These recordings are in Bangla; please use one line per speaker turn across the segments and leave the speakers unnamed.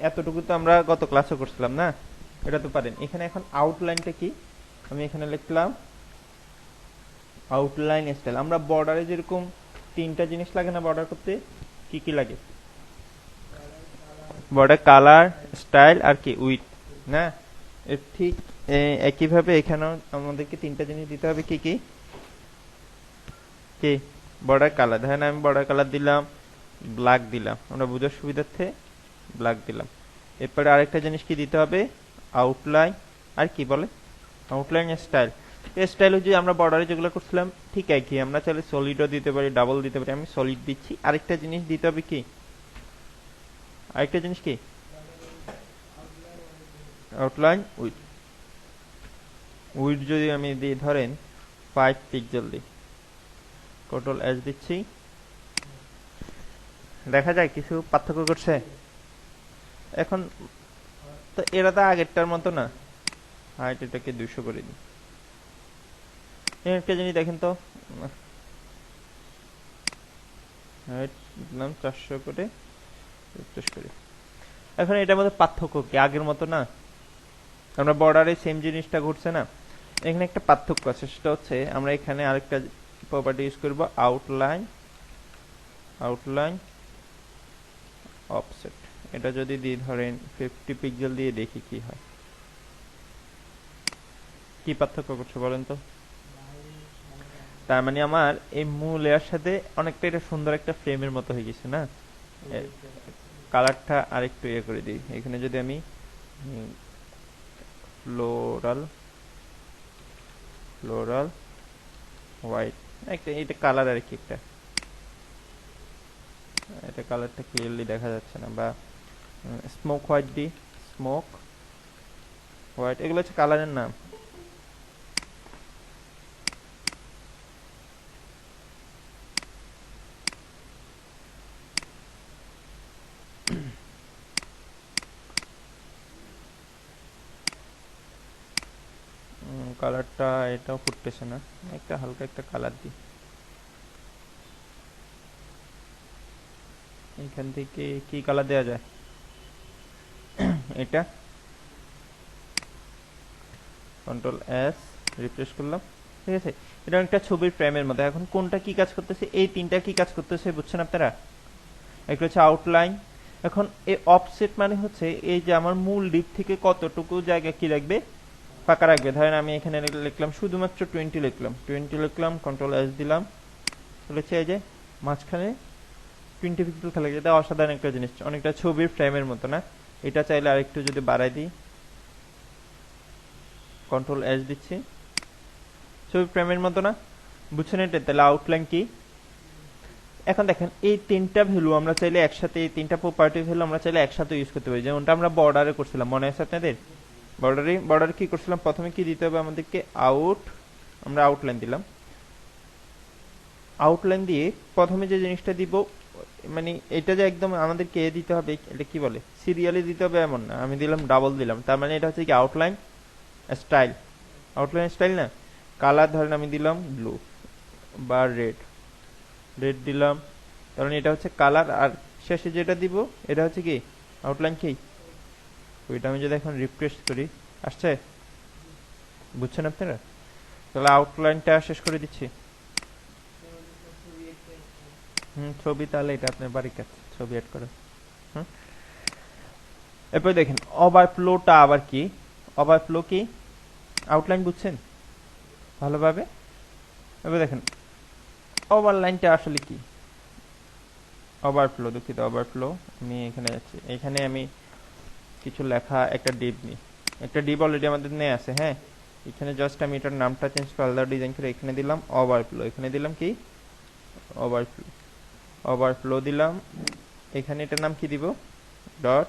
এতটুকু তো আমরা গত ক্লাসে করছিলাম না, এটা তো পারেন। এখানে এখন আউটলাইনটা কি, আমি এখানে লিখলাম আউটলাইন স্টাইল। আমরা বর্ডারে যেরকম তিনটা জিনিস লাগে না বর্ডার করতে, কি কি লাগে? বর্ডার কালার, স্টাইল আর কি উইথ, না? ঠিক একইভাবে এখানেও আমাদেরকে তিনটা জিনিস দিতে হবে। কি কি? কি? Border colour. ধরেন আমি বর্ডার কালার দিলাম ব্ল্যাক, দিলাম আমরা বুঝার সুবিধার্থে ব্ল্যাক দিলাম। এরপরে আরেকটা জিনিস কি দিতে হবে? আউটলাইন। আর কি বলে? Outline style. স্টাইল যে আমরা বর্ডারে যেগুলো করছিলাম ঠিক একই, আমরা চাইলে সলিডও দিতে পারি, ডাবল দিতে পারি। আমি সলিড দিচ্ছি। আরেকটা জিনিস দিতে হবে কি? আরেকটা জিনিস কি? Outline with. উইথ যদি আমি দিই ধরেন 5 পিক্সেল দিই, কন্ট্রোল এস দিচ্ছি, দেখা যায় কিছু পার্থক্য করছে এখন? তো এরা তো আগেরটার মতো না। হাইট এটাকে 200 করে দিই। একটা জিনিস দেখেন তো, হাইট দিলাম 400 করে, রিফ্রেশ করি। এখন এটার মধ্যে পার্থক্য কি? আগের মতো না, আমরা বর্ডারে সেম জিনিসটা ঘটছে না। এখানে একটা পার্থক্য আছে, সেটা হচ্ছে আমরা এখানে আরেকটা প্রপার্টি ইউজ করব, আউটলাইন। Outline offset. এটা যদি দিই ধরেন 50 পিক্সেল দিয়ে, দেখি কি হয়। কি পার্থক্য করছে বলেন তো? তার মানে আমার এই মূল এর সাথে অনেকটা এটা সুন্দর একটা ফ্রেমের মতো হয়ে গেছে না? কালারটা আরেকটু ইয়ে করে দিই। এখানে যদি আমি ফ্লোরাল, ফ্লোরাল হোয়াইট, একটা এটা কালার আর কি, একটা এটা কালারটা ক্লিয়ারলি দেখা যাচ্ছে না, বা স্মোক হোয়াইট দি, স্মোক হোয়াইট, এগুলো হচ্ছে কালারের নাম। কালারটা এটাও ফুটতেছে না, একটা হালকা একটা কালার দিই। এখান থেকে কি কালার দেওয়া যায়? এটা কন্ট্রোল এস, রিফ্রেশ করলাম, ঠিক আছে। এটা একটা ছবির ফ্রেমের মধ্যে। এখন কোনটা কি কাজ করতেছে? এই তিনটা কি কাজ করতেছে বুঝছেন আপনারা? একটা হচ্ছে আউটলাইন। এখন এই অফসেট মানে হচ্ছে এই যে আমার মূল ডিপ থেকে কতটুকু জায়গা কি রাখবে, ফাঁকা রাখবে। ধরেন আমি এখানে লিখলাম শুধুমাত্র 20 লিখলাম, 20 লিখলাম, কন্ট্রোল এস দিলাম, বলেছে এই যে মাঝখানে 20 পিক্সেল খেলা যায়। এটা অসাধারণ একটা জিনিস, অনেকটা ছবির ফ্রেমের মতো না? এটা চাইলে আরেকটু যদি বাড়াই দিই, কন্ট্রোল এস দিচ্ছি, ছবি ফ্রেমের মতো না? বুঝছেন এটা? তাহলে আউটলাইন কি? এখন দেখেন এই তিনটা ভ্যালু আমরা চাইলে একসাথে, এই তিনটা প্রপার্টি ভ্যালু আমরা চাইলে একসাথে ইউজ করতে পারি, যেমনটা আমরা বর্ডারে করছিলাম, মনে আছে আপনাদের? বর্ডারে কি করছিলাম? প্রথমে কি দিতে হবে আমাদেরকে? আউট। আমরা আউটলাইন দিলাম, আউটলাইন দিয়ে প্রথমে যে জিনিসটা দিব, মানে এটা যে একদম আমাদেরকে দিতে হবে, এটা কি বলে, সিরিয়ালি দিতে হবে এমন না। আমি দিলাম ডাবল দিলাম, তার মানে এটা হচ্ছে কি আউটলাইন স্টাইল। আউটলাইন স্টাইল না? কালার ধরেন আমি দিলাম ব্লু বা রেড, রেড দিলাম, কারণ এটা হচ্ছে কালার। আর শেষে যেটা দিব এটা হচ্ছে কি আউটলাইন কি? ওইটা আমি যদি এখন রিফ্রেশ করি, আসছে? বুঝছেন আপনারা? তাহলে আউটলাইনটা শেষ করে দিচ্ছি। ছবি, তাহলে এটা আপনার বাড়ির কাছে ছবি অ্যাড করা। হুম। এরপর দেখেন ওভারফ্লোটা আবার কি? ওভারফ্লো কি? আউটলাইন বুঝছেন ভালোভাবে? এবার দেখেন ওভারলাইনটা আসলে কি? ওভারফ্লো, দুঃখিত, ওভারফ্লো। আমি এখানে যাচ্ছি, এখানে আমি কিছু লেখা, একটা ডিপ নিই। একটা ডিপ অলরেডি আমাদের নিয়ে আছে, হ্যাঁ। এখানে জাস্ট আমি এটার নামটা চেঞ্জ করে আলাদা ডিজাইন করে এখানে দিলাম ওভারফ্লো। এখানে দিলাম কি? ওভারফ্লো। ওভারফ্লো দিলাম। এখানে এটার নাম কি দিব? ডট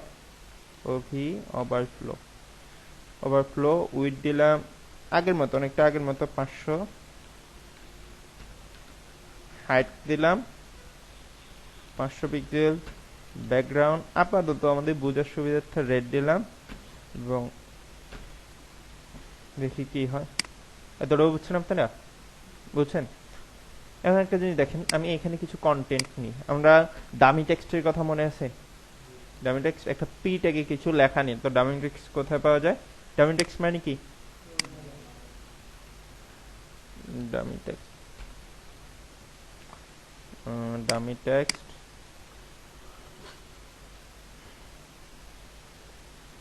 ওভি ওভারফ্লো। ওভারফ্লো উইথ দিলাম আগের মতো, অনেকটা আগের মতো, 500। হাইট দিলাম 500 পিক্সেল। ব্যাকগ্রাউন্ড আপাতত আমাদের বোঝার সুবিধার্থে রেড দিলাম, এবং দেখি কি হয়। এতটাও বুঝছেন আপনারা? বুঝছেন? এখন একটা জিনিস দেখেন, আমি এখানে কিছু কন্টেন্ট নিই। আমরা দামি টেক্সটের কথা মনে আছে? ডামি টেক্সট একটা পি ট্যাগে কিছু লেখা নেই, তো ডামি টেক্সট কোথায় পাওয়া যায়? ডামি টেক্সট মানে কি? ডামি টেক্সট ডামি টেক্সট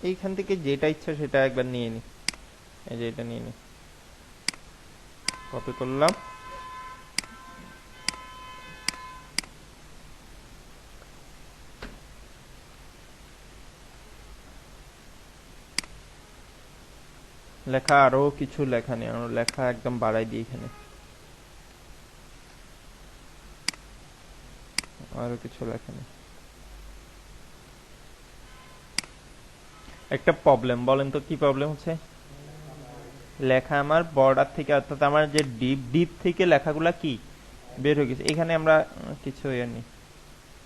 এইখান থেকে যেটা ইচ্ছা সেটা একবার নিয়ে নি। এই যে এটা নিয়ে নি, কপি করলাম, লেখা আরো কিছু লেখা নেই, আরো লেখা একদম বাড়াই দিই এখানে, আরো কিছু লেখা নেই। একটা প্রবলেম, বলেন তো কি প্রবলেম হচ্ছে? লেখা আমার বর্ডার থেকে, অর্থাৎ আমার যে ডিপ থেকে লেখাগুলা কি বের হয়ে গেছে। এখানে আমরা কিছু ইয়ে নেই,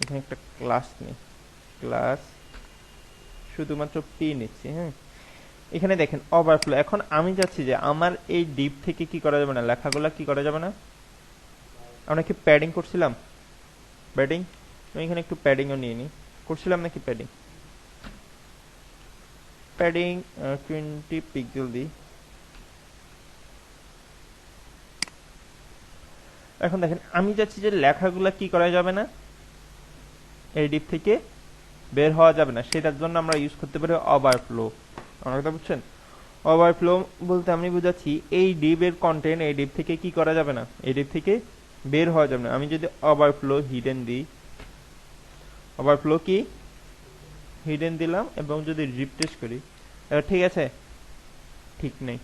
এখানে একটা ক্লাস নেই, ক্লাস শুধুমাত্র পি নিচ্ছি। হ্যাঁ, এখানে দেখেন ওভারফ্লো। এখন আমি চাচ্ছি যে আমার এই ডিপ থেকে কি করা যাবে না, লেখাগুলা কি করা যাবে না? আমরা কি প্যাডিং করছিলাম? প্যাডিং, আমি এখানে একটু প্যাডিংও নিয়ে নিই, করছিলাম নাকি প্যাডিং? প্যাডিং 20 পিক্সেল দিই। এখন দেখেন আমি চাচ্ছি যে লেখাগুলা কি করা যাবে না, এই ডিপ থেকে বের হওয়া যাবে না, সেটার জন্য আমরা ইউজ করতে পারি ওভারফ্লো। আমার কথা বুঝছেন? ওভারফ্লো বলতে আমি বুঝাচ্ছি এই ডিপের কন্টেন্ট এই ডিপ থেকে কি করা যাবে না, এই ডিপ থেকে বের হওয়া যাবে না। আমি যদি ওভারফ্লো হিডেন দিই, ওভারফ্লো কি হিডেন দিলাম, এবং যদি রিফ্রেশ করি, ঠিক আছে? ঠিক নেই,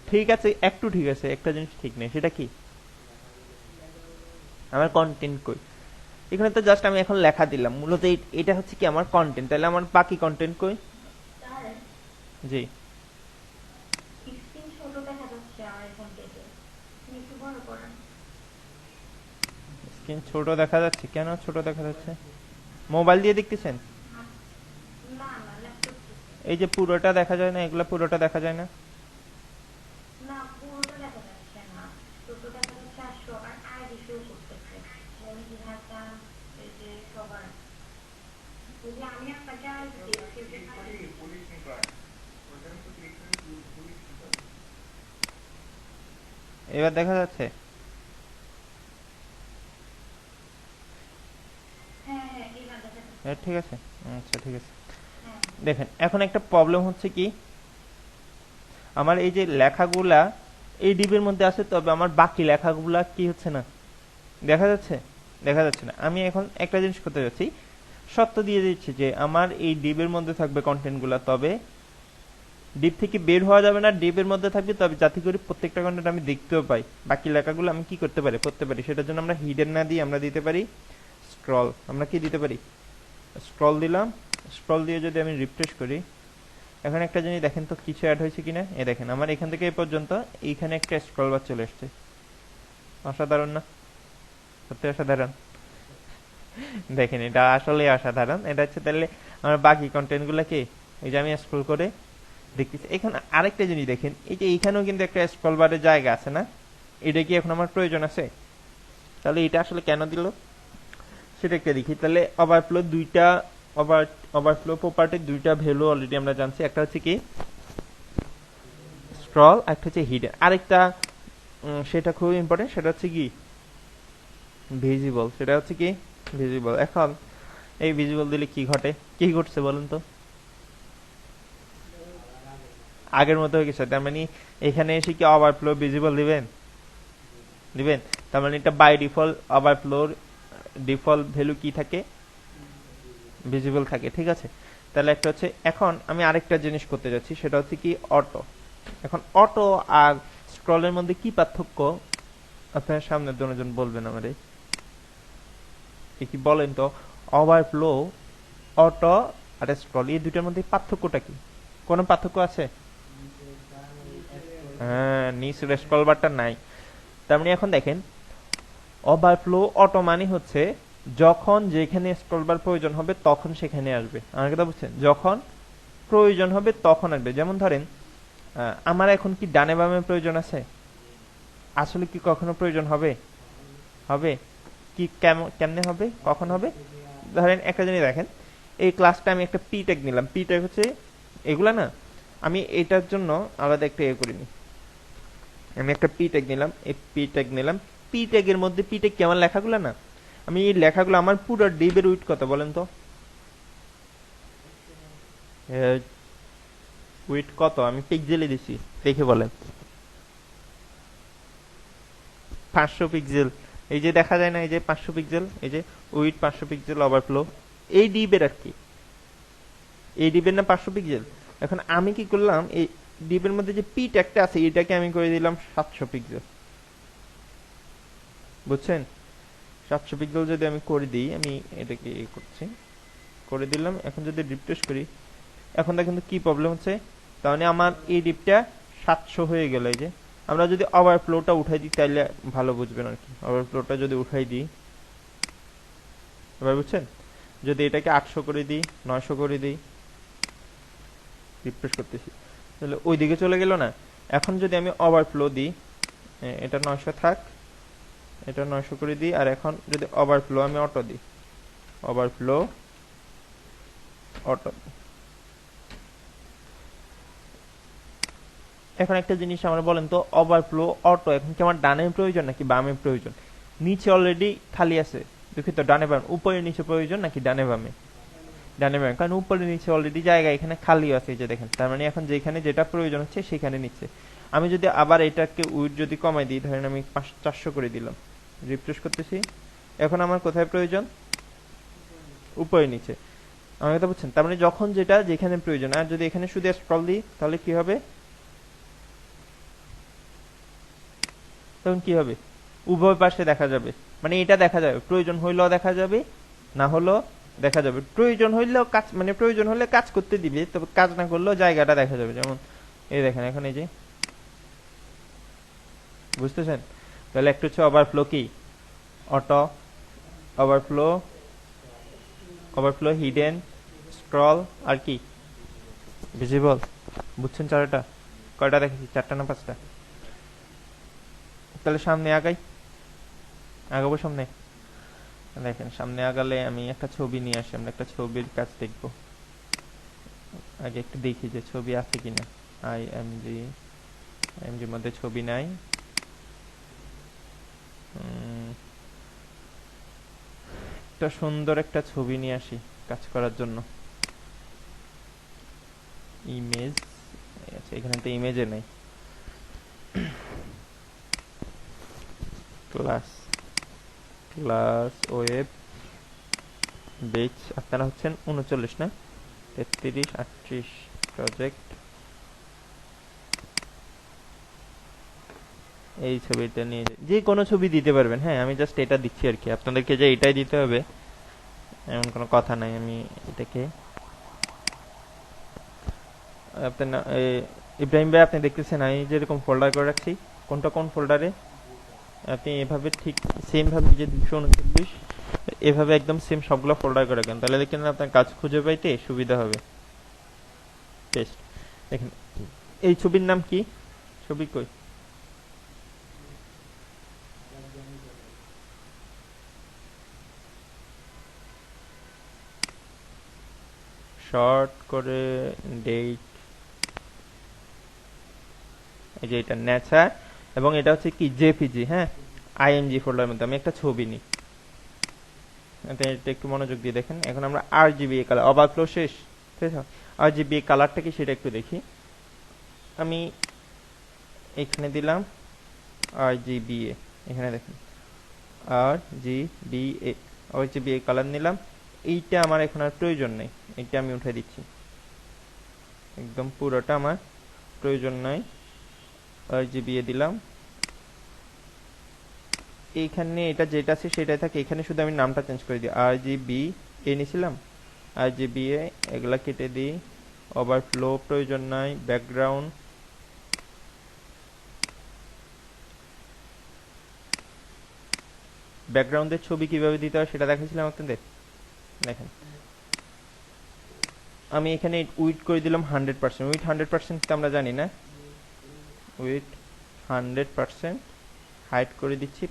ঠিক আছে একটু ঠিক আছে, একটা জিনিস ঠিক নেই, সেটা কি? আমার কন্টেন্ট কই? এখানে তো জাস্ট আমি এখন লেখা দিলাম, মূলত এটা হচ্ছে কি আমার কন্টেন্ট, তাহলে আমার বাকি কন্টেন্ট কই? জি, স্ক্রিন ছোট দেখা যাচ্ছে। কেন ছোট দেখা যাচ্ছে? মোবাইল দিয়ে দেখতেছেন? এই যে পুরোটা দেখা যায় না, এগুলা পুরোটা দেখা যায় না। এবার দেখা যাচ্ছে? ঠিক আছে, আচ্ছা ঠিক আছে। দেখেন এখন একটা প্রবলেম হচ্ছে কি, আমার এই যে লেখাগুলা এই ডিবের মধ্যে আছে, তবে আমার বাকি লেখাগুলা কি হচ্ছে না, দেখা যাচ্ছে? দেখা যাচ্ছে না। আমি এখন একটা জিনিস করতে যাচ্ছি, সত্য দিয়ে দিচ্ছি যে আমার এই ডিবের মধ্যে থাকবে কন্টেন্ট গুলা, তবে ডিপ থেকে বের হওয়া যাবে না, ডিপের মধ্যে থাকবে, তবে যাতে করে প্রত্যেকটা কন্টেন্ট আমি দেখতেও পাই। বাকি লেখাগুলো আমি কি করতে পারি, করতে পারি, সেটার জন্য আমরা হিডেন না দিয়ে আমরা দিতে পারি স্ক্রল। আমরা কি দিতে পারি? স্ক্রল দিলাম। স্ক্রল দিয়ে যদি আমি রিফ্রেশ করি, এখন একটা জিনিস দেখেন তো কিছু অ্যাড হয়েছে কিনা। এ দেখেন আমার এখান থেকে এই পর্যন্ত এইখানে একটা স্ক্রল বার চলে আসছে। অসাধারণ না? সত্যি অসাধারণ। দেখেন এটা আসলে অসাধারণ। এটা হচ্ছে তাহলে আমার বাকি কন্টেন্ট গুলাকে এই যে আমি স্ক্রল করে দেখতেছি। এখানে আরেকটা জিনিস দেখেন, এই যে এইখানেও কিন্তু একটা স্ক্রল বারের জায়গা আছে না, এটা কি এখন আমার প্রয়োজন আছে? তাহলে এটা আসলে কেন দিল সেটা একটা দেখি। তাহলে ওভারফ্লো দুইটা, ওভারফ্লো প্রপার্টির দুইটা ভ্যালু অলরেডি আমরা জানছি, একটা হচ্ছে কি স্ক্রল, একটা হচ্ছে হিডেন। আরেকটা সেটা খুব ইম্পর্টেন্ট, সেটা হচ্ছে কি ভিজিবল। সেটা হচ্ছে কি ভিজিবল। এখন এই ভিজিবল দিলে কি ঘটে, কি ঘটছে বলেন তো? আগের মতো হয়ে গেছে, তার মানে এখানে এসে কি ওভারফ্লো ভিজিবল দিবেন? দিবেন। তার মানে এটা বাই ডিফল্ট ওভারফ্লোর ডিফল্ট ভ্যালু কি থাকে, ভিজিবল থাকে। ঠিক আছে, তাহলে একটা হচ্ছে, এখন আমি আরেকটা জিনিস করতে যাচ্ছি, সেটা হচ্ছে কি অটো। এখন অটো আর স্ক্রলের মধ্যে কি পার্থক্য আপনার সামনে দুজন বলবেন আমারে, কি বলেন তো? ওভারফ্লো, অটো আর স্ক্রল, এই দুইটার মধ্যে পার্থক্যটা কি? কোনো পার্থক্য আছে? হ্যাঁ, নিচের স্ক্রল বারটা নাই। তার মানে এখন দেখেন ওভারফ্লো অটো মানে হচ্ছে যখন যেখানে স্ক্রল বার প্রয়োজন হবে তখন সেখানে আসবে। আমার কথা বুঝছেন? যখন প্রয়োজন হবে তখন আসবে। যেমন ধরেন আমার এখন কি ডানে বামে প্রয়োজন আছে? আসলে কি কখনো প্রয়োজন হবে? হবে কি? কেমনে হবে? কখন হবে? ধরেন একটা জিনিস দেখেন, এই ক্লাসটা আমি একটা পি ট্যাগ নিলাম, পি ট্যাগ হচ্ছে এগুলা না, আমি এটার জন্য আলাদা একটা করিনি, আমি একটা পি ট্যাগ নিলাম, এই পি ট্যাগ নিলাম, পি ট্যাগের মধ্যে পি ট্যাগ কি আমার লেখাগুলো না, আমি এই লেখাগুলো আমার পুরো ডিবের উইথ কত বলেন তো, উইথ কত আমি পিক্সেলে দিছি দেখে বলেন, 500 পিক্সেল। এই যে দেখা যায় না, এই যে 500 পিক্সেল, এই যে উইথ 500 পিক্সেল ওভারফ্লো, এই ডিবের আর কি, এই ডিবের না 500 পিক্সেল। এখন আমি কি করলাম, এই ডিবের মধ্যে যে পি ট্যাগটা আছে এটাকে আমি করে দিলাম 700 পিক্সেল, বুঝছেন? 700 পিক্সেল যদি আমি করে দিই, আমি এটাকে করছি, করে দিলাম। এখন যদি রিফ্রেশ করি, এখন দেখেন তো কি প্রবলেম হচ্ছে, তাহলে আমার এই ডিপটা 700 হয়ে গেল। এই যে আমরা যদি ওভারফ্লোটা উঠাই দিই তাহলে ভালো বুঝবেন আর কি, ওভারফ্লোটা যদি উঠাই দিই, এবার বুঝছেন? যদি এটাকে 800 করে দিই, 900 করে দিই, রিফ্রেশ করতেছি, তাহলে ওই দিকে চলে গেল না। এখন যদি আমি ওভারফ্লো দিই, এটা 900 থাক, এটা 900 করে দিই, আর এখন যদি ওভারফ্লো আমি অটো দিই, ওভারফ্লো অটো, এখন একটা জিনিস আমার বলেন তো, ওভারফ্লো অটো এখন কি আমার ডানে প্রয়োজন নাকি বামে প্রয়োজন? নিচে অলরেডি খালি আছে, দুঃখিত, ডানে বামে, উপরে নিচে প্রয়োজন নাকি ডানে বামে? ডানে বামে, কারণ উপরে নিচে অলরেডি জায়গা এখানে খালি আছে, এই যে দেখেন, তার মানে এখন যেখানে যেটা প্রয়োজন হচ্ছে সেখানে নিচ্ছে। আমি যদি আবার এটাকে উইথ যদি কমাই দিই, ধরেন আমি 400 করে দিলাম, রিফ্রেশ করতেছি, এখন আমার কোথায় প্রয়োজন? উপরে নিচে। আমার কথা বুঝছেন? তার মানে যখন যেটা যেখানে প্রয়োজন, আর যদি এখানে শুধু স্ক্রল দিই তাহলে কি হবে? তখন কি হবে? উভয় পাশে দেখা যাবে, মানে এটা দেখা যাবে, প্রয়োজন হইলেও দেখা যাবে, না হলেও দেখা যাবে। প্রয়োজন হইলেও কাজ, মানে প্রয়োজন হলে কাজ করতে দিবে, তবে কাজ না করলেও জায়গাটা দেখা যাবে। যেমন এই দেখেন, এখন এই যে, বুঝতেছেন? তাহলে একটা হচ্ছে ওভারফ্লো কি, auto, overflow, overflow hidden, scroll, আর কি ভিজিবল। বুঝছেন চারটা? কয়টা দেখেছি, 4টা না 5টা? তাহলে সামনে আগাই, আগাবো সামনে। দেখেন সামনে আগালে আমি একটা ছবি নিয়ে আসি, আমরা একটা ছবির কাজ দেখব। আগে একটু দেখি যে ছবি আছে কিনা। আইএমজি, আইএমজির মধ্যে ছবি নাই। একটা সুন্দর একটা ছবি নিয়ে আসি কাজ করার জন্য। ইমেজ, আচ্ছা এখানে তো ইমেজে নেই। ক্লাস, ক্লাস ওয়েব বেচ, আপনারা হচ্ছেন 39 না 33 38 প্রজেক্ট, এই ছবিটা নিয়ে যে কোনো ছবি দিতে পারবেন। হ্যাঁ, আমি জাস্ট এটা দিচ্ছি আর কি, আপনাদেরকে যে এটাই দিতে হবে এমন কোনো কথা নাই। আমি এটাকে আপনার ইব্রাহিম ভাই, আপনি দেখতেছেন আমি যেরকম ফোল্ডার করে রাখছি, কোনটা কোন ফোল্ডারে, আপনি এভাবে ঠিক সেম ভাবে যে 239 এভাবে একদম সেম সবগুলো ফোল্ডার করে রাখেন, তাহলে দেখেন আপনার কাজ খুঁজে পাইতে সুবিধা হবে। পেস্ট। দেখেন এই ছবির নাম কি, ছবি কই, শর্ট করে ডেট, এই যে এটা নেচার, এবং এটা হচ্ছে কি জেপিজি। হ্যাঁ, আইএমজি ফোল্ডারের মধ্যে আমি একটা ছবি নিই, এটা একটু মনোযোগ দিয়ে দেখেন। এখন আমরা আরজিবি কালার, ওভারফ্লো শেষ, ঠিক আছে? আরজিবি কালারটা কি সেটা একটু দেখি। আমি এখানে দিলাম আরজিবিএ, এখানে দেখেন আরজিবিএ, আরজিবিএ কালার নিলাম। এইটা আমার এখন আর প্রয়োজন নেই, এইটা আমি উঠে দিচ্ছি, একদম পুরোটা আমার প্রয়োজন নাই। আরজিবিএ দিলাম, এইখানে এটা যেটা আছে সেটাই থাকে, এখানে শুধু আমি নামটা চেঞ্জ করে দিই, আরজিবি এ নিয়েছিলাম, আরজিবিএ, এগুলা কেটে দিই। ওভারফ্লো প্রয়োজন নাই, ব্যাকগ্রাউন্ড, ব্যাকগ্রাউন্ডের ছবি কিভাবে দিতে হয় সেটা দেখাচ্ছিলাম আপনাদের, দেখেন আমি এখানে উইথ করে দিলাম 100%, উইথ 100% আমরা জানি না, উইথ 100%, হাইট করে দিচ্ছি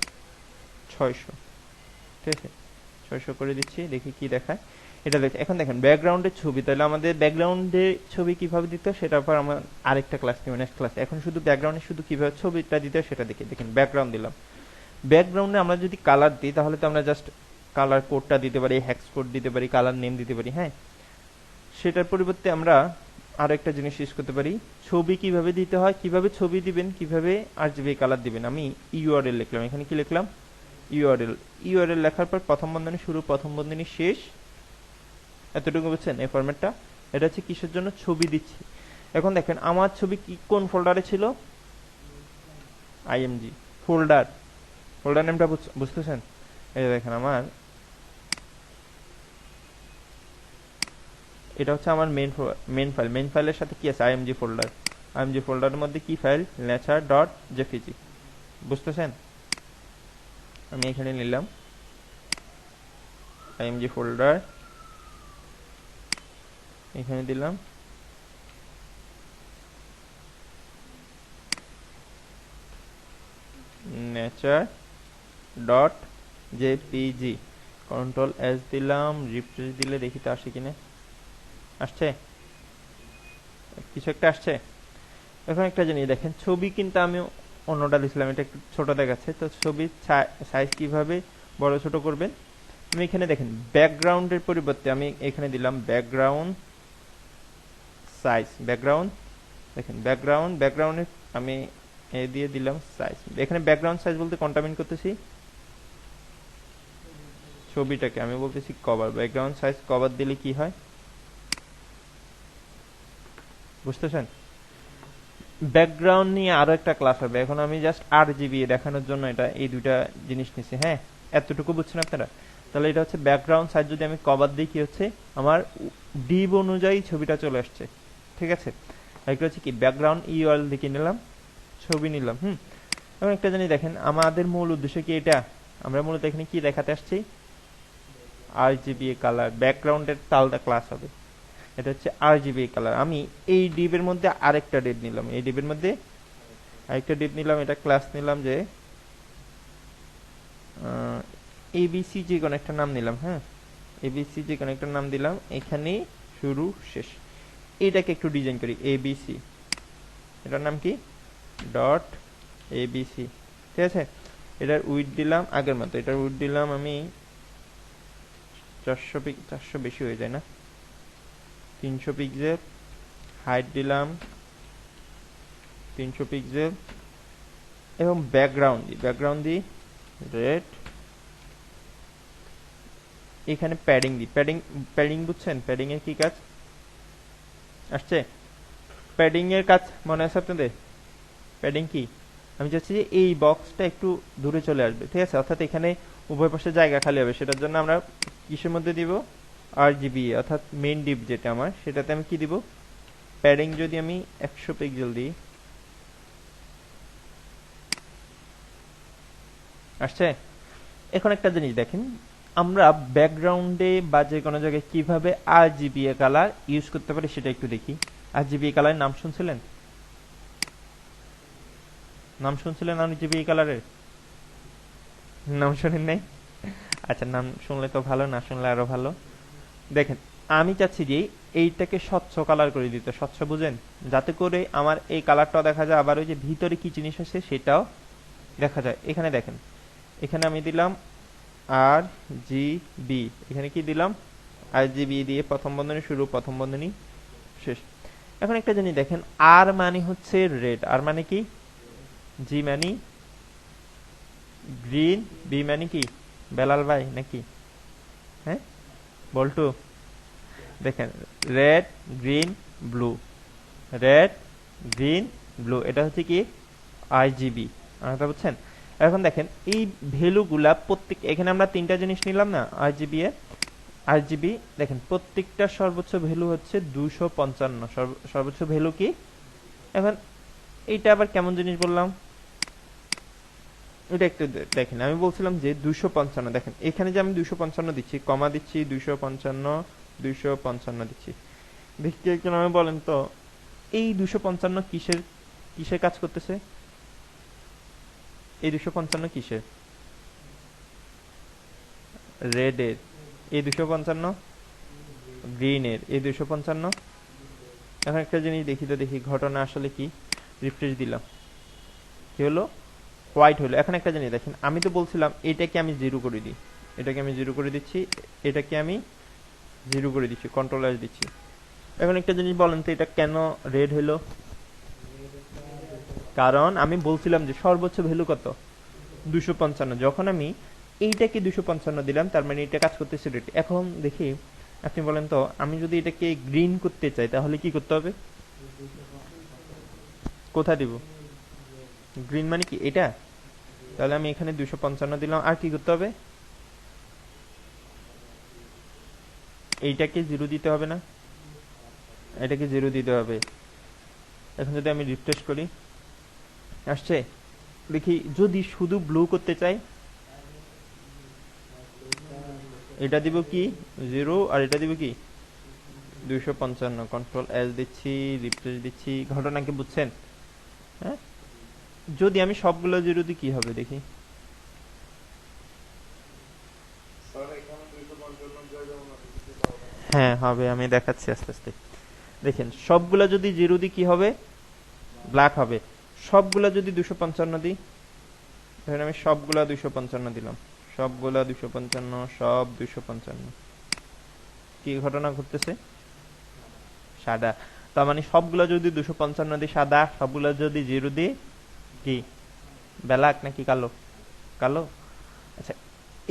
600, ঠিক আছে? 600 করে দিচ্ছি, দেখি কি দেখায়। এটা দেখে এখন দেখেন ব্যাকগ্রাউন্ডের ছবি, তাহলে আমাদের ব্যাকগ্রাউন্ডের ছবি কিভাবে দিতে হয় সেটার পর আমার আরেকটা ক্লাস নিব, নেক্সট ক্লাসে। এখন শুধু ব্যাকগ্রাউন্ডে শুধু কিভাবে ছবিটা দিতে হয় সেটা দেখি। দেখেন ব্যাকগ্রাউন্ড দিলাম, ব্যাকগ্রাউন্ডে আমরা যদি কালার দিই তাহলে তো আমরা জাস্ট কালার কোডটা দিতে পারি, হ্যাক্স কোড দিতে পারি, কালার নেম দিতে পারি। হ্যাঁ, সেটার পরিবর্তে আমরা আরো একটা জিনিস ইউজ করতে পারি, ছবি কিভাবে দিতে হয়, কিভাবে ছবি দিবেন, কিভাবে আরজিবি কালার দিবেন। আমি ইউআরএল লিখলাম, এখানে কি লিখলাম, ইউআরএল। ইউআরএল লেখার পর প্রথম বন্ধনী শুরু, প্রথম বন্ধনী শেষ, এতটুকু বুঝছেন এই ফরম্যাটটা। এটা হচ্ছে কিসের জন্য, ছবি দিচ্ছি। এখন দেখেন আমার ছবি কি কোন ফোল্ডারে ছিল, আইএমজি ফোল্ডার, ফোল্ডার নেমটা বুঝতেছেন। এই যে দেখেন আমার এটা হচ্ছে আমার মেন ফাইল, মেন ফাইলের সাথে কি আছে, আইএমজি ফোল্ডার। আইএমজি ফোল্ডারের মধ্যে কি ফাইল, নেচার ডট জেপিজি, বুঝতেছেন। আমি এখানে নিলাম আইএমজি ফোল্ডার, এখানে দিলাম nature dot JPG, control S দিলাম, রিফ্রেশ দিলে দেখি তো আসে কিনা, আসছে, কিছু একটা আসছে। এখন একটা জিনিস দেখেন, ছবি কিন্তু আমি অন্যটা দিছিলাম, এটা একটু ছোট দেখাচ্ছে, তো ছবির সাইজ কিভাবে বড় ছোট করবেন। আমি এখানে দেখেন ব্যাকগ্রাউন্ডের পরিবর্তে আমি এখানে দিলাম ব্যাকগ্রাউন্ড সাইজ, ব্যাকগ্রাউন্ড দেখেন ব্যাকগ্রাউন্ডে আমি এ দিয়ে দিলাম সাইজ। এখানে ব্যাকগ্রাউন্ড সাইজ বলতে কোনটা মিন করতেছি, ছবিটাকে আমি বলতেছি কভার। ব্যাকগ্রাউন্ড সাইজ কভার দিলে কি হয় বুঝতেছেন। ব্যাকগ্রাউন্ড নিয়ে আরো একটা ক্লাস হবে, এখন আমি জাস্ট আরজিবি দেখানোর জন্য এটা এই দুইটা জিনিস নিছি। হ্যাঁ, এতটুকু বুঝছেন আপনারা। তাহলে এটা হচ্ছে ব্যাকগ্রাউন্ড সাইজ, যদি আমি কভার দিই কি হচ্ছে, আমার ডিপ অনুযায়ী ছবিটা চলে আসছে, ঠিক আছে। এটা হচ্ছে কি ব্যাকগ্রাউন্ড ইউআরএল দেখে নিলাম, ছবি নিলাম। এবং একটা জিনিস দেখেন, আমাদের মূল উদ্দেশ্য কি, এটা আমরা মূলত এখানে কি দেখাতে আসছি, আরজিবি কালার। ব্যাকগ্রাউন্ডের আলাদা ক্লাস হবে, এটা হচ্ছে আরজিবি কালার। আমি এই ডিবের মধ্যে আরেকটা ডিপ নিলাম, এই ডিবের মধ্যে আরেকটা ডিপ নিলাম, এটা ক্লাস নিলাম যে এবিসি, যে কোনো একটা নাম নিলাম। হ্যাঁ, এবিসি যে কোনো একটা নাম দিলাম, এখানে শুরু শেষ। এটাকে একটু ডিজাইন করি, এবিসি, এটার নাম কি, ডট এবিসি, ঠিক আছে। এটার উইডথ দিলাম আগের মতো, এটার উইডথ দিলাম আমি 400 বেশি হয়ে যায় না, 300 পিক্সেল। হাইট দিলাম 300 পিক্সেল। এবং ব্যাকগ্রাউন্ড দিই রেড। এখানে প্যাডিং দিই, প্যাডিং বুঝছেন, প্যাডিং এর কি কাজ আসছে, প্যাডিং এর কাজ মনে আছে আপনাদের। প্যাডিং কি, আমি চাচ্ছি যে এই বক্সটা একটু দূরে চলে আসবে, ঠিক আছে, অর্থাৎ এখানে উভয় পাশে জায়গা খালি হবে। সেটার জন্য আমরা কিসের মধ্যে দিব, আরজিবি, অর্থাৎ মেইন ডিপ যেটা আমার, সেটাতে আমি কি দিব, প্যাডিং। যদি আমি 100 পিক্সেল দিই, আসছে। এখন একটা জিনিস দেখেন, আমরা ব্যাকগ্রাউন্ডে বা যে কোনো জায়গায় কিভাবে আরজিবি কালার ইউজ করতে পারি সেটা একটু দেখি। আরজিবি কালার নাম শুনছিলেন, আরজিবি কালারের নাম শুনেন নাই? আচ্ছা, নাম শুনলে তো ভালো, না শুনলে আরো ভালো। দেখেন, আমি চাচ্ছি যে এইটাকে স্বচ্ছ কালার করে দিতে, স্বচ্ছ বুঝেন, যাতে করে আমার এই কালারটাও দেখা যায়, আবার ওই যে ভিতরে কি জিনিস আছে সেটাও দেখা যায়। এখানে দেখেন, এখানে আমি দিলাম আর জি বি, এখানে কি দিলাম, আর জি বি দিয়ে প্রথম বন্ধনী শুরু, প্রথম বন্ধনী শেষ। এখন একটা জিনিস দেখেন, আর মানে হচ্ছে রেড, আর মানে কি, জি মানে গ্রিন, বি মানে কি, বেলাল ভাই নাকি, হ্যাঁ বল্টু, দেখেন red green blue, red green blue, এটা হচ্ছে কি আরজিবি, আপনারা বুঝছেন। এখন দেখেন এই ভ্যালুগুলা প্রত্যেক, এখানে আমরা তিনটা জিনিস নিলাম না আরজিবি এর, আরজিবি দেখেন প্রত্যেকটা সর্বোচ্চ ভ্যালু হচ্ছে 255, সর্বোচ্চ ভ্যালু কি। এখন এইটা আবার কেমন জিনিস বললাম, এটা একটু দেখেন, আমি বলছিলাম যে 255, দেখেন এখানে যে আমি 255 দিচ্ছি, কমা দিচ্ছি, 255 দিচ্ছি, দেখতে একজন আমি বলেন তো এই 255 কিসের কাজ করতেছে, এই 255 কিসের, রেডের এই 255, গ্রিনের এই 255। এখন একটা জিনিস দেখি তো, দেখি ঘটনা আসলে কি। রিফ্রেশ দিলাম, কি হলো? হোয়াইট হলো। এখন একটা জিনিস দেখেন, আমি তো বলছিলাম এটাকে আমি জিরো করে দিই, এটাকে আমি জিরো করে দিচ্ছি, এটাকে আমি জিরো করে দিচ্ছি, কন্ট্রোল এস দিচ্ছি। এখন একটা জিনিস বলেন তো, এটা কেন রেড হলো? কারণ আমি বলছিলাম যে সর্বোচ্চ ভ্যালু কত, 255। যখন আমি এইটাকে 255 দিলাম, তার মানে এটা কাজ করতেছে রেড। এখন দেখি, আপনি বলেন তো, আমি যদি এটাকে গ্রিন করতে চাই তাহলে কি করতে হবে? কোথায় দিব? গ্রিন মানে কি এটা? তাহলে আমি এখানে 255 দিলাম, আর কি করতে হবে? এইটাকে জিরো দিতে হবে না? এটাকে জিরো দিতে হবে। এখন যদি আমি রিফ্রেশ করি, আসছে? দেখি যদি শুধু ব্লু করতে চাই, এটা দিব কি জিরো, আর এটা দিব কি 255। কন্ট্রোল এস দিচ্ছি, রিফ্রেশ দিচ্ছি। ঘটনা কি বুঝছেন? হ্যাঁ, যদি আমি সবগুলো জিরো দিই কি হবে দেখি। হ্যাঁ হবে, আমি দেখাচ্ছি আস্তে আস্তে। দেখেন সবগুলা যদি জিরো দিই কি হবে? ব্ল্যাক হবে। সবগুলা যদি 255 দিই, ধরেন আমি সবগুলা 255 দিলাম, সবগুলা 255, সব 255, কি ঘটনা ঘটতেছে? সাদা। তার মানে সবগুলা যদি 255 দিই সাদা, সবগুলা যদি জিরো দিই কি ব্ল্যাক নাকি কালো? কালো। আচ্ছা,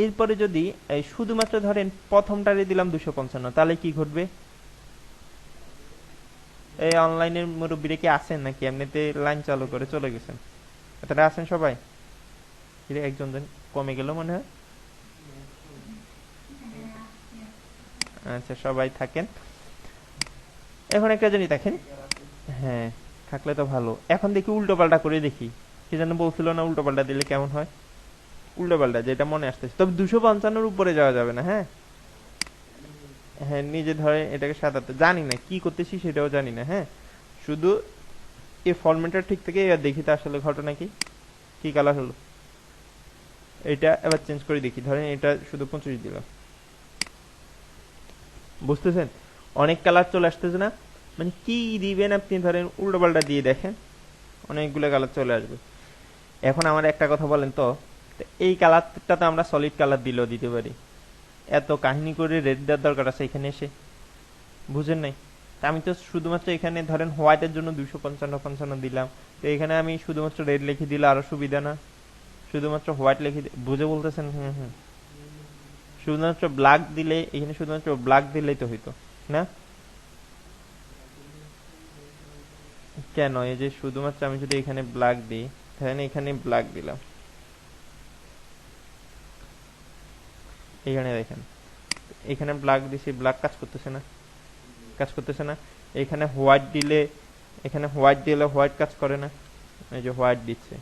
এরপরে যদি এই শুধুমাত্র ধরেন প্রথমটারে দিলাম 255, তাহলে কি ঘটবে? এই অনলাইনের মুরব্বীরা কি আছেন নাকি এমনিতে লাইন চালু করে চলে গেছেন? তারা আছেন সবাই? একজন জন কমে গেল মনে হয়। আচ্ছা, সবাই থাকেন। এখন একটা জিনিস দেখেন, হ্যাঁ থাকলে তো ভালো। এখন দেখি উল্টো পাল্টা করে দেখি, কি যেন বলছিল না, উল্টো পাল্টা দিলে কেমন হয়? উল্টো পাল্টা যেটা মনে আসতেছে, তবে 255 উপরে যাওয়া যাবে না। হ্যাঁ হ্যাঁ, নিজে ধরে এটাকে সাজাতে জানি না, কি করতেছি সেটাও জানি না। হ্যাঁ, শুধু এই ফরম্যাটটা ঠিক থেকে এবার দেখি তো আসলে ঘটনা কি। কি কালার হলো এটা, এবার চেঞ্জ করে দেখি। ধরেন এটা শুধু 25 দিলাম, বুঝতেছেন? অনেক কালার চলে আসতেছে না? মানে কি দিবেন আপনি, ধরেন উল্টো পাল্টা দিয়ে দেখেন, অনেকগুলো কালার চলে আসবে। এখন আমার একটা কথা বলেন তো, এই কালারটা তো আমরা সলিড কালার দিলেও দিতে পারি, এত কাহিনী করে রেড দেওয়ার দরকার আছে এখানে এসে? বুঝেন নাই? তা আমি তো শুধুমাত্র এখানে ধরেন হোয়াইটের জন্য 255 দিলাম, তো এখানে আমি শুধুমাত্র রেড লিখে দিলে আরো সুবিধা না? শুধুমাত্র হোয়াইট লিখে বুঝে বলতেছেন? হুম হুম, শুধুমাত্র ব্ল্যাক দিলে, এখানে শুধুমাত্র ব্ল্যাক দিলেই তো হইতো না? কেন? এই যে শুধুমাত্র আমি যদি এখানে ব্ল্যাক দিই, ধরেন এখানে ব্ল্যাক দিলাম, এখানে দেখেন এখানে ব্ল্যাক দিছি, ব্ল্যাক কাজ করতেছে না? কাজ করতেছে না? এখানে হোয়াইট দিলে, এখানে হোয়াইট দিলে হোয়াইট কাজ করে না? এই যে হোয়াইট দিচ্ছে,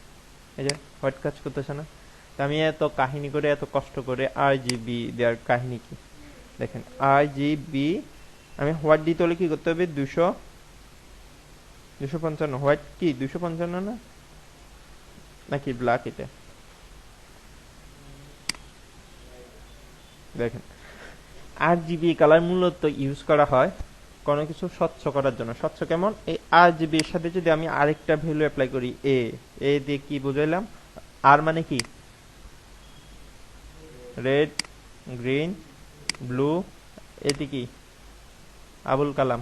এই যে হোয়াইট কাজ করতেছে না? তা আমি এত কাহিনী করে, এত কষ্ট করে RGB দেওয়ার কাহিনী কি? দেখেন RGB, আমি হোয়াইট দিতে হলে কি করতে হবে? 255। হোয়াইট কি 255 না? নাকি ব্ল্যাক এটা? দেখেন RGB কালার মূলত ইউজ করা হয় কোনো কিছু স্বচ্ছ করার জন্য। স্বচ্ছ কেমন? এই RGB এর সাথে যদি আমি আরেকটা ভ্যালু অ্যাপ্লাই করি, এ দিয়ে কি বুঝাইলাম? আর মানে কি রেড, গ্রিন, ব্লু, এটি কি আবুল কালাম,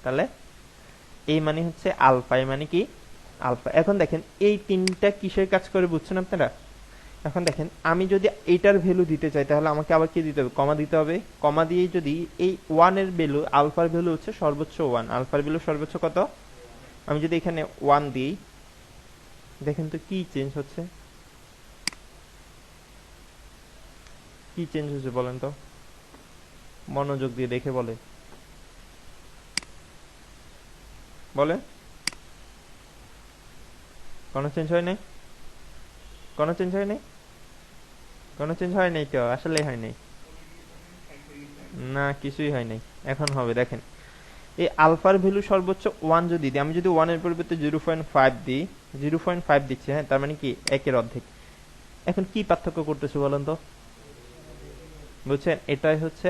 তাহলে এই মানে হচ্ছে আলফা। এই মানে কি আলফা। এখন দেখেন এই তিনটা কিসের কাজ করে বুঝছেন আপনারা? এখন দেখেন আমি যদি এইটার ভ্যালু দিতে চাই, তাহলে আমাকে আবার কি দিতে হবে? কমা দিতে হবে। কমা দিয়ে যদি এই 1 এর ভ্যালু, আলফার ভ্যালু হচ্ছে সর্বোচ্চ 1, আলফার ভ্যালু সর্বোচ্চ কত? আমি যদি এখানে 1 দিই, দেখেন তো কি চেঞ্জ হচ্ছে? কি চেঞ্জ হচ্ছে বলেন তো, মনোযোগ দিয়ে দেখে বলে বলে। কোনো চেঞ্জ হয় নাই? কোনো চেঞ্জ হয় নাই? কোনো চেঞ্জ হয় নাই তো, আসলে হয় নাই না, কিছুই হয় নাই। এখন হবে, দেখেন এই আলফার ভ্যালু সর্বোচ্চ 1 যদি দিই, আমি যদি 1 এর পরিবর্তে 0.5 দিই, 0.5 দিচ্ছি, হ্যাঁ, তার মানে কি 1 এর অর্ধেক। এখন কি পার্থক্য করতেছে বলেন তো? বুঝছেন? এটাই হচ্ছে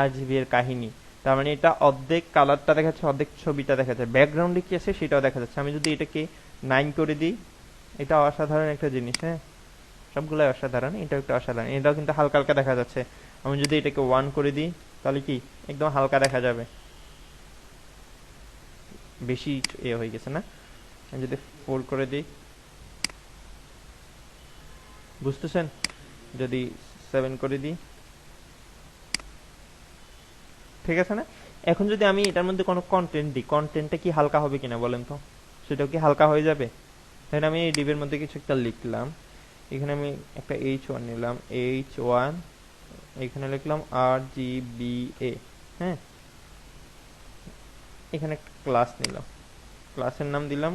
RGB এর কাহিনী। তার মানে এটা অর্ধেক কালারটা দেখাচ্ছে, অর্ধেক ছবিটা দেখা যাচ্ছে, ব্যাকগ্রাউন্ডে কি আছে সেটাও দেখা যাচ্ছে। আমি যদি এটাকে 9 করে দিই, এটা অসাধারণ একটা জিনিস। হ্যাঁ, সবগুলাই অসাধারণ, এটাও একটা অসাধারণ। এটাও কিন্তু হালকা হালকা দেখা যাচ্ছে। আমি যদি এটাকে 1 করে দিই তাহলে কি একদম হালকা দেখা যাবে, বেশি হয়ে গেছে না? আমি যদি 4 করে দিই, বুঝতেছেন? যদি 7 করে দিই, ঠিক আছে না? এখন যদি আমি এটার মধ্যে কোনো কন্টেন্ট দিই, কন্টেন্টটা কি হালকা হবে কিনা বলেন তো? সেটাও কি হালকা হয়ে যাবে? তাহলে আমি এই ডিবের মধ্যে কিছু একটা লিখলাম, এখানে আমি একটা H1 নিলাম, H1, এখানে লিখলাম RGBA। হ্যাঁ, এখানে একটা ক্লাস নিলাম, ক্লাসের নাম দিলাম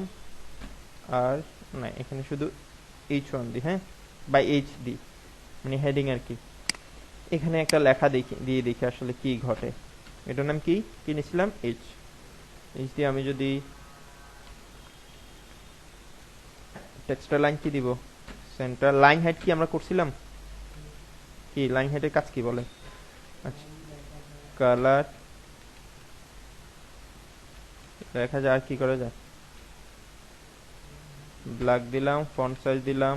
আর না, এখানে শুধু H1 দিই। হ্যাঁ, বা H দিই, মানে হেডিং আর কি। এখানে একটা লেখা দিয়ে দেখি আসলে কি ঘটে। এটার নাম কি কি নিছিলাম? H দিয়ে আমি যদি টেক্সটের লাইন কি দিব? সেন্টার লাইন হাইট কি আমরা করছিলাম? কি লাইন হাইটের কাজ কি বলে? আচ্ছা, কালার দেখা যায়, আর কি করা যায়? ব্ল্যাক দিলাম, ফন্ট সাইজ দিলাম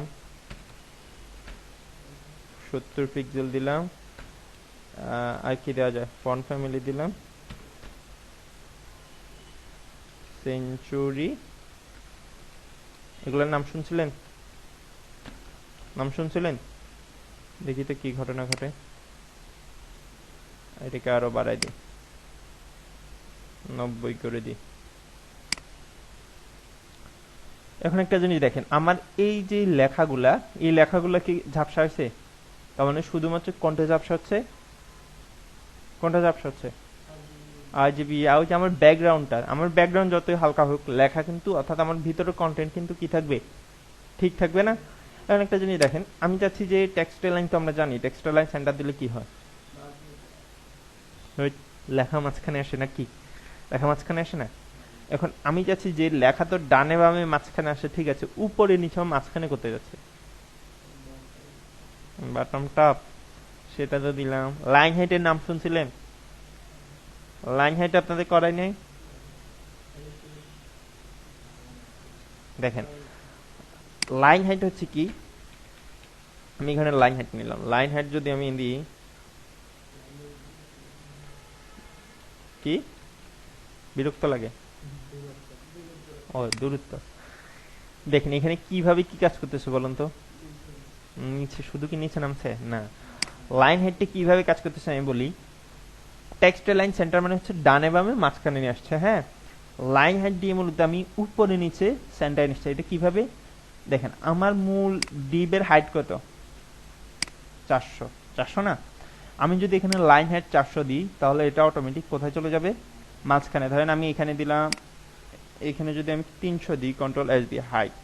70 পিক্সেল দিলাম, আর কি দেওয়া যায়? ফন্ট ফ্যামিলি দিলাম সেঞ্চুরি। এগুলোর নাম শুনছিলেন? নাম শুনছিলেন? দেখি তো কি ঘটনা ঘটে। এটাকে আরো বাড়াই দিই, 90 করে দিই। এখন একটা জিনিস দেখেন, আমার এই যে লেখাগুলা, এই লেখাগুলা কি ঝাপসা হয়েছে? তার মানে শুধুমাত্র কোনটা ঝাপসা হচ্ছে? কোনটা ঝাপসা হচ্ছে? RGB। আর ওই যে আমার ব্যাকগ্রাউন্ডটা, আমার ব্যাকগ্রাউন্ড যতই হালকা হোক, লেখা কিন্তু, অর্থাৎ আমার ভিতরের কন্টেন্ট কিন্তু কি থাকবে? ঠিক থাকবে না? এখন একটা জিনিস দেখেন, আমি চাচ্ছি যে টেক্সটের লাইন, তো আমরা জানি টেক্সটের লাইন সেন্টার দিলে কি হয়? ওই লেখা মাঝখানে আসে না? কি লেখা মাঝখানে আসে না? এখন আমি চাচ্ছি যে লেখা তো ডানে বামে মাঝখানে আসে, ঠিক আছে, উপরে নিচে মাঝখানে করতে যাচ্ছে, বাটন টপ, সেটা তো দিলাম। লাইন হাইটের নাম শুনছিলেন? লাইন হাইট আপনাদের করাই নাই? দেখেন, লাইন হাইট হচ্ছে কি, আমি এখানে লাইন হাইট নিলাম। লাইন হাইট যদি আমি দিই, কি বিরক্ত লাগে? ও, দূরত্ব। দেখেন এখানে কিভাবে কি কাজ করতেছে বলুন তো? নিচে, শুধু কি নিচে নামছে না? লাইন হাইটটা কিভাবে কাজ করতেছে আমি বলি। টেক্সটের লাইন সেন্টার মানে হচ্ছে ডানে বামে মাঝখানে নিয়ে আসছে। হ্যাঁ, লাইন হাইট দিয়ে মূলত আমি উপরে নিচে সেন্টারে নিচ্ছে। এটা কিভাবে দেখেন, আমার মূল ডিবের হাইট কত? 400। 400 না? আমি যদি এখানে লাইন হাইট 400 দিই, তাহলে এটা অটোমেটিক কোথায় চলে যাবে? মাঝখানে। ধরেন আমি এখানে দিলাম, এখানে যদি আমি 300 দিই, Ctrl+S দিই, হাইট,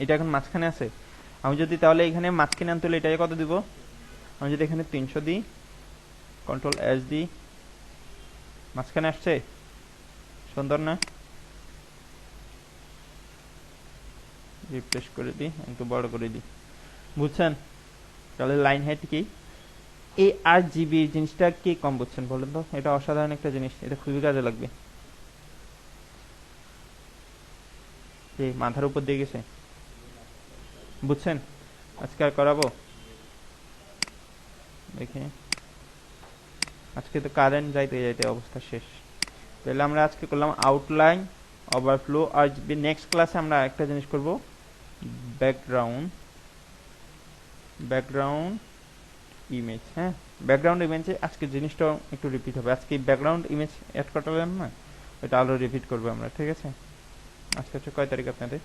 এটা এখন মাঝখানে আছে। আমি যদি তাহলে এখানে মাঝখানে আনতে হলে এটাকে কত দিব? আমি যদি এখানে 300 দিই, Ctrl+S দিই, মাঝখানে আসছে। সুন্দর না? রিফ্রেশ করে দিই, একটু বড় করে দিই। বুঝছেন? তাহলে লাইন হাইট কি, এই RGB জিনিসটা কি কম বুঝছেন বলেন তো? এটা অসাধারণ একটা জিনিস, এটা খুবই কাজে লাগবে। এই মাথার উপর দিয়ে গেছে, বুঝছেন? আজকে আর করাবো? দেখি, আজকে তো কারেন্ট যাইতে যাইতে অবস্থা শেষ। তাহলে আমরা আজকে করলাম আউটলাইন, ওভারফ্লো, আর নেক্সট ক্লাসে আমরা একটা জিনিস করব, ব্যাকগ্রাউন্ড, ব্যাকগ্রাউন্ড ইমেজ। হ্যাঁ, ব্যাকগ্রাউন্ড ইমেজে আজকে জিনিসটা একটু রিপিট হবে। আজকে ব্যাকগ্রাউন্ড ইমেজ অ্যাড করতে না, ওইটা আরো রিপিট করবো আমরা, ঠিক আছে? আজকে হচ্ছে কয় তারিখ আপনাদের?